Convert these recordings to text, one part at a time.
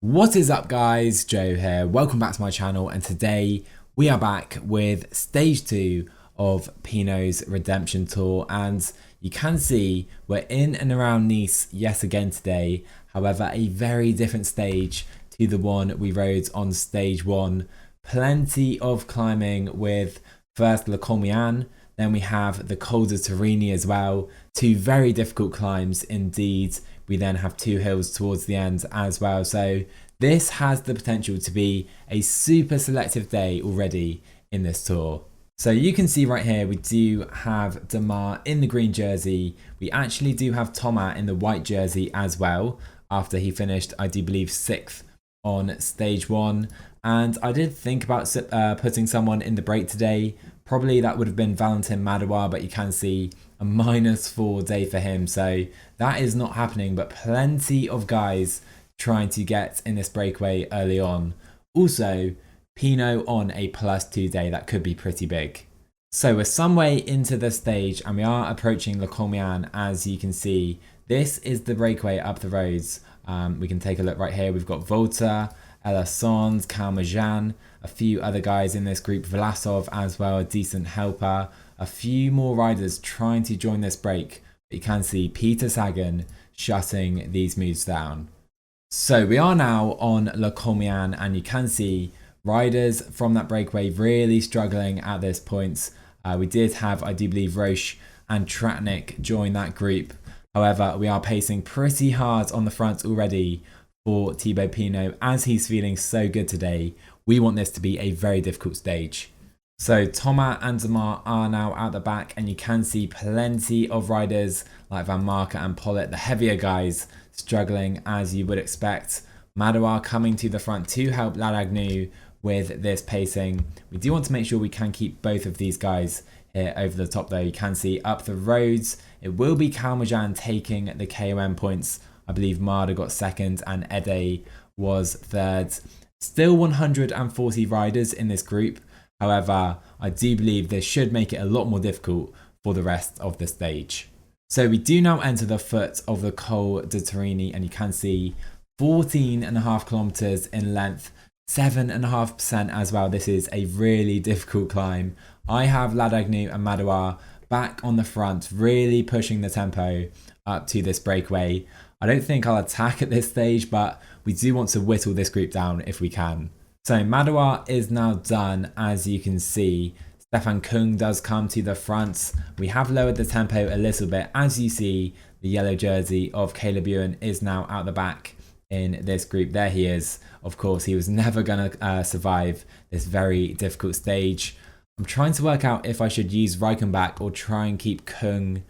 What is up guys, Joe here, welcome back to my channel, and today we are back with stage 2 of PINOT'S redemption tour. And you can see we're in and around Nice yet again today, however a very different stage to the one we rode on stage 1. Plenty of climbing with first the Colmiane, then we have the Col de Turini as well, two very difficult climbs indeed. We then have two hills towards the end as well, so this has the potential to be a super selective day already in this tour. So you can see right here we do have Demar in the green jersey, we actually do have Thomas in the white jersey as well, after he finished I do believe 6th on stage 1. And I did think about putting someone in the break today. Probably that would have been Valentin Madouar, but you can see a -4 day for him, so that is not happening. But plenty of guys trying to get in this breakaway early on. Also, Pinot on a +2 day, that could be pretty big. So we're some way into the stage and we are approaching Le Colmiane. As you can see, this is the breakaway up the roads. We can take a look right here. We've got Volta, Elasons, Colmiane, a few other guys in this group, Vlasov as well, a decent helper, a few more riders trying to join this break, but you can see Peter Sagan shutting these moves down. So we are now on Le Colmiane and you can see riders from that breakaway really struggling at this point. We did have, I do believe, Roche and Tratnik join that group. However, we are pacing pretty hard on the front already for Thibaut Pinot, as he's feeling so good today. We want this to be a very difficult stage. So Thomas and Demar are now at the back and you can see plenty of riders like Van Marke and Pollitt, the heavier guys, struggling as you would expect. Madouar coming to the front to help Ladagnu with this pacing. We do want to make sure we can keep both of these guys here over the top though. You can see up the roads, it will be Colmiane taking the KOM points. I believe Marder got 2nd and Ede was 3rd. Still 140 riders in this group. However, I do believe this should make it a lot more difficult for the rest of the stage. So we do now enter the foot of the Col de Turini and you can see 14.5 kilometers in length, 7.5% as well. This is a really difficult climb. I have Ladagnu and Madouar back on the front, really pushing the tempo up to this breakaway. I don't think I'll attack at this stage, but we do want to whittle this group down if we can. So Madouar is now done, as you can see. Stefan Kung does come to the front. We have lowered the tempo a little bit. As you see, the yellow jersey of Caleb Ewan is now out the back in this group. There he is. Of course, he was never going to survive this very difficult stage. I'm trying to work out if I should use Reichenbach or try and keep Kung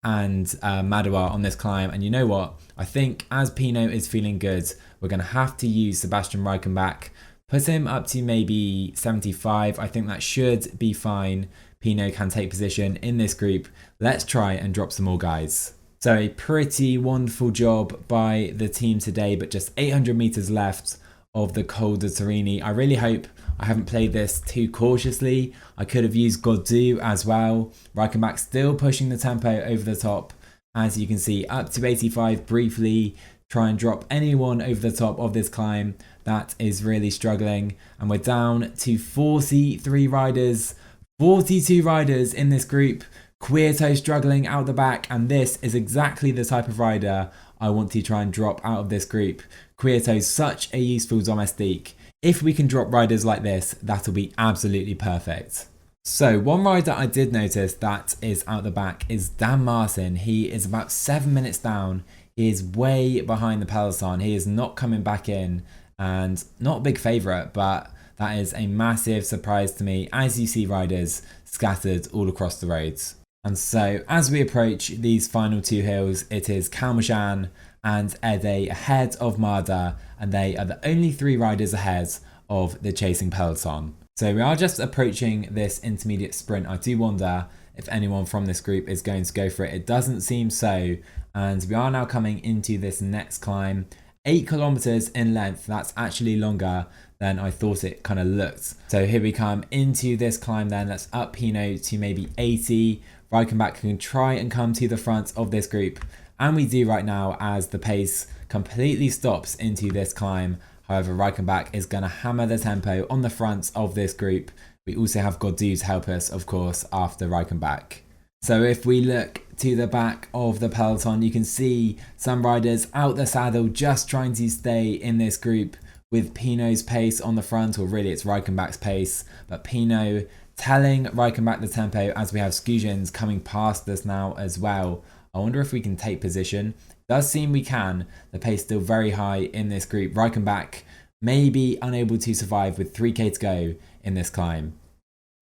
and Madouar on this climb. And you know what? I think as Pinot is feeling good, we're going to have to use Sebastian Reichenbach. Put him up to maybe 75. I think that should be fine. Pinot can take position in this group. Let's try and drop some more guys. So a pretty wonderful job by the team today, but just 800 meters left of the Col de Turini. I really hope I haven't played this too cautiously. I could have used Godou as well. Reichenbach still pushing the tempo over the top. As you can see, up to 85 briefly. Try and drop anyone over the top of this climb that is really struggling. And we're down to 43 riders, 42 riders in this group. Quieto struggling out the back, and this is exactly the type of rider I want to try and drop out of this group. Quieto's such a useful domestique. If we can drop riders like this, that'll be absolutely perfect. So one rider I did notice that is out the back is Dan Martin. He is about 7 minutes down. He is way behind the peloton. He is not coming back in, and not a big favourite, but that is a massive surprise to me as you see riders scattered all across the roads. And so as we approach these final two hills, it is Colmiane and Ede ahead of Marder, and they are the only 3 riders ahead of the chasing peloton. So we are just approaching this intermediate sprint. I do wonder if anyone from this group is going to go for it. It doesn't seem so, and we are now coming into this next climb. 8 kilometers in length. That's actually longer than I thought it kind of looked. So here we come into this climb then. Let's up Pinot to maybe 80. Reichenbach can try and come to the front of this group, and we do right now as the pace completely stops into this climb. However, Reichenbach is going to hammer the tempo on the front of this group. We also have Gaudu to help us, of course, after Reichenbach. So if we look to the back of the peloton, you can see some riders out the saddle just trying to stay in this group with Pinot's pace on the front, or really it's Reichenbach's pace, but Pinot telling Reichenbach the tempo as we have Skujins coming past us now as well. I wonder if we can take position. Does seem we can. The pace still very high in this group. Reichenbach may be unable to survive with 3k to go in this climb.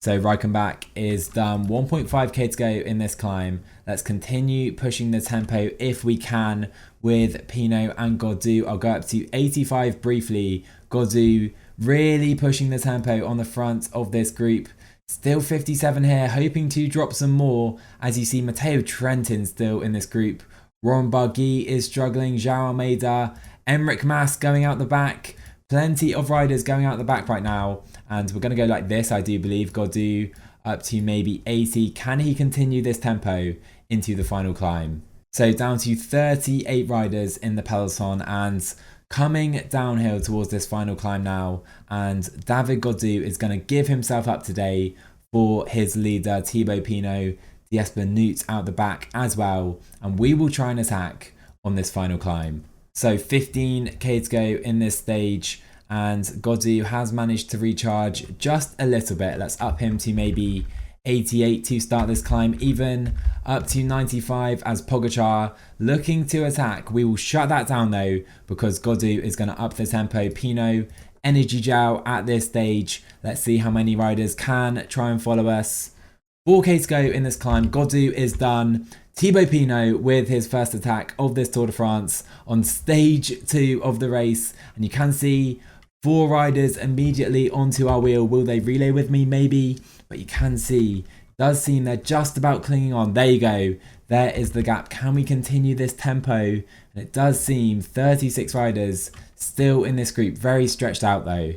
So Reichenbach is done, 1.5k to go in this climb. Let's continue pushing the tempo if we can with Pinot and Gaudu. I'll go up to 85 briefly. Gaudu really pushing the tempo on the front of this group. Still 57 here, hoping to drop some more. As you see, Matteo Trentin still in this group. Ron Barguil is struggling. João Almeida, Emmerich Mas going out the back. Plenty of riders going out the back right now. And we're going to go like this, I do believe. Gaudu up to maybe 80. Can he continue this tempo into the final climb? So down to 38 riders in the peloton and coming downhill towards this final climb now. And David Gaudu is going to give himself up today for his leader, Thibaut Pinot. Jesper Nuit out the back as well. And we will try and attack on this final climb. So 15k to go in this stage. And Gaudu has managed to recharge just a little bit. Let's up him to maybe 88 to start this climb, even up to 95 as Pogačar looking to attack. We will shut that down though, because Gaudu is going to up the tempo. Pinot, energy gel at this stage. Let's see how many riders can try and follow us. 4k to go in this climb. Gaudu is done. Thibaut Pinot with his first attack of this Tour de France on stage 2 of the race. And you can see 4 riders immediately onto our wheel. Will they relay with me? Maybe. But you can see, does seem they're just about clinging on. There you go. There is the gap. Can we continue this tempo? And it does seem 36 riders still in this group. Very stretched out though.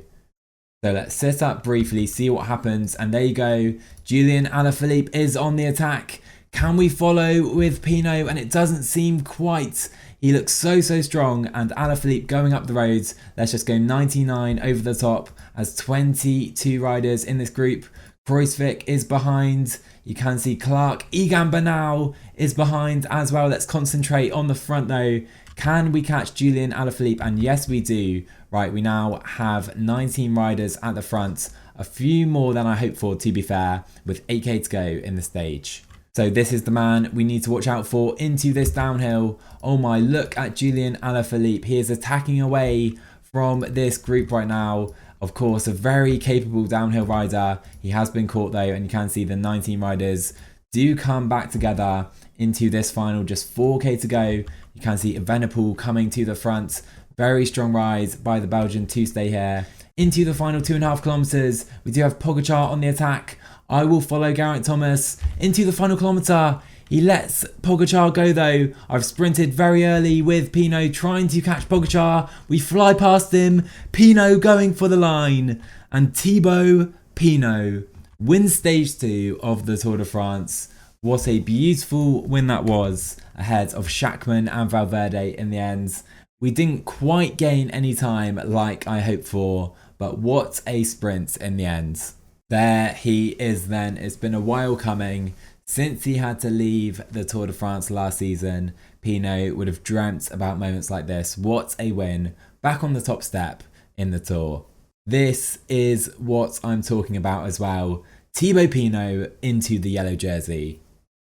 So let's sit up briefly, see what happens. And there you go. Julian Alaphilippe is on the attack. Can we follow with Pinot? And it doesn't seem quite. He looks so strong, and Alaphilippe going up the roads. Let's just go 99 over the top as 22 riders in this group. Kruijswijk is behind. You can see Clark. Egan Bernal is behind as well. Let's concentrate on the front though. Can we catch Julian Alaphilippe? And yes, we do. Right, we now have 19 riders at the front. A few more than I hoped for, to be fair, with 8k to go in the stage. So this is the man we need to watch out for into this downhill. Oh my, look at Julian Alaphilippe. He is attacking away from this group right now. Of course, a very capable downhill rider. He has been caught though, and you can see the 19 riders do come back together into this final. Just 4k to go. You can see Evenepoel coming to the front. Very strong ride by the Belgian to stay here. Into the final 2.5 kilometers, we do have Pogačar on the attack. I will follow Geraint Thomas into the final kilometer. He lets Pogačar go though. I've sprinted very early with Pinot trying to catch Pogačar. We fly past him. Pinot going for the line. And Thibaut Pinot wins stage 2 of the Tour de France. What a beautiful win that was, ahead of Schachmann and Valverde in the end. We didn't quite gain any time like I hoped for, but what a sprint in the end. There he is then. It's been a while coming. Since he had to leave the Tour de France last season, Pinot would have dreamt about moments like this. What a win. Back on the top step in the Tour. This is what I'm talking about as well. Thibaut Pinot into the yellow jersey.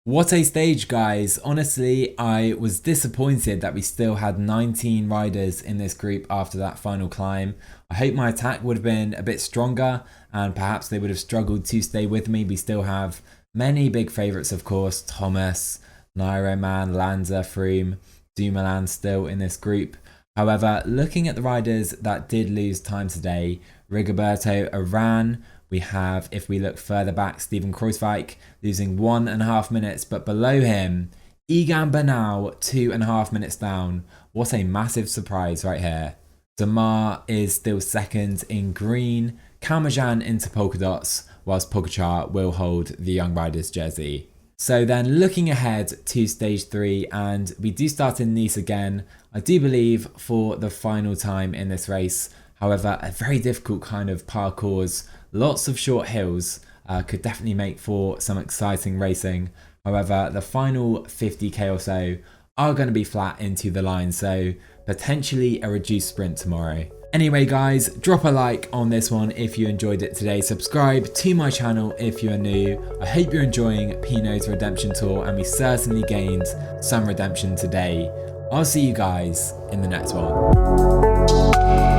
What a stage, guys. Honestly, I was disappointed that we still had 19 riders in this group after that final climb. I hope my attack would have been a bit stronger and perhaps they would have struggled to stay with me. We still have many big favourites, of course. Thomas, Nairo Man, Lanza, Froome, Dumoulin still in this group. However, looking at the riders that did lose time today, Rigoberto Urán. We have, if we look further back, Steven Kruijswijk losing 1.5 minutes, but below him, Egan Bernal 2.5 minutes down. What a massive surprise right here. Demar is still second in green, Kalmajan into polka dots, whilst Pogačar will hold the Young Riders jersey. So then looking ahead to stage 3, and we do start in Nice again, I do believe for the final time in this race. However, a very difficult kind of parkours, lots of short hills, could definitely make for some exciting racing. However, the final 50k or so are going to be flat into the line, so potentially a reduced sprint tomorrow. Anyway guys, drop a like on this one if you enjoyed it today. Subscribe to my channel if you're new. I hope you're enjoying Pinot's redemption tour, and we certainly gained some redemption today. I'll see you guys in the next one.